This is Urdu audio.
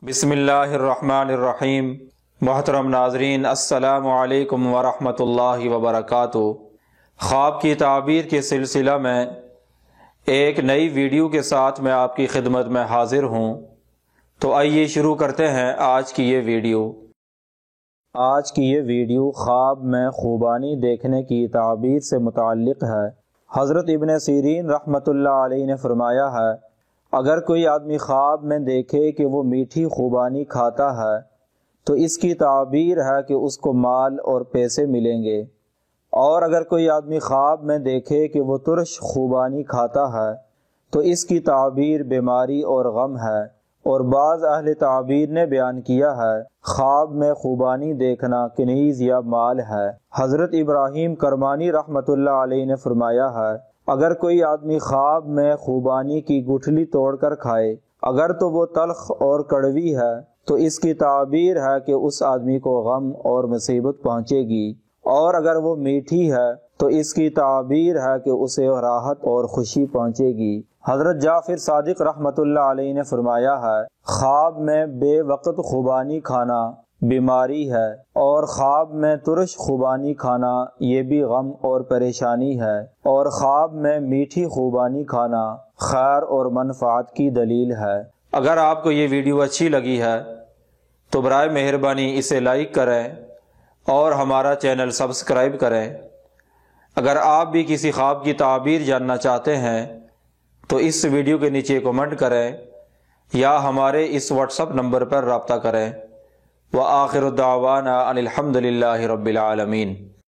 بسم اللہ الرحمن الرحیم۔ محترم ناظرین، السلام علیکم ورحمۃ اللہ وبرکاتہ۔ خواب کی تعبیر کے سلسلہ میں ایک نئی ویڈیو کے ساتھ میں آپ کی خدمت میں حاضر ہوں۔ تو آئیے شروع کرتے ہیں آج کی یہ ویڈیو۔ آج کی یہ ویڈیو خواب میں خوبانی دیکھنے کی تعبیر سے متعلق ہے۔ حضرت ابن سیرین رحمۃ اللہ علیہ نے فرمایا ہے، اگر کوئی آدمی خواب میں دیکھے کہ وہ میٹھی خوبانی کھاتا ہے تو اس کی تعبیر ہے کہ اس کو مال اور پیسے ملیں گے، اور اگر کوئی آدمی خواب میں دیکھے کہ وہ ترش خوبانی کھاتا ہے تو اس کی تعبیر بیماری اور غم ہے۔ اور بعض اہل تعبیر نے بیان کیا ہے خواب میں خوبانی دیکھنا کنیز یا مال ہے۔ حضرت ابراہیم کرمانی رحمۃ اللہ علیہ نے فرمایا ہے، اگر کوئی آدمی خواب میں خوبانی کی گٹھلی توڑ کر کھائے، اگر تو وہ تلخ اور کڑوی ہے تو اس کی تعبیر ہے کہ اس آدمی کو غم اور مصیبت پہنچے گی، اور اگر وہ میٹھی ہے تو اس کی تعبیر ہے کہ اسے راحت اور خوشی پہنچے گی۔ حضرت جعفر صادق رحمۃ اللہ علیہ نے فرمایا ہے، خواب میں بے وقت خوبانی کھانا بیماری ہے، اور خواب میں ترش خوبانی کھانا یہ بھی غم اور پریشانی ہے، اور خواب میں میٹھی خوبانی کھانا خیر اور منفعت کی دلیل ہے۔ اگر آپ کو یہ ویڈیو اچھی لگی ہے تو برائے مہربانی اسے لائک کریں اور ہمارا چینل سبسکرائب کریں۔ اگر آپ بھی کسی خواب کی تعبیر جاننا چاہتے ہیں تو اس ویڈیو کے نیچے کمنٹ کریں یا ہمارے اس واٹس ایپ نمبر پر رابطہ کریں۔ وآخر دعوانا ان الحمد للہ رب العالمین۔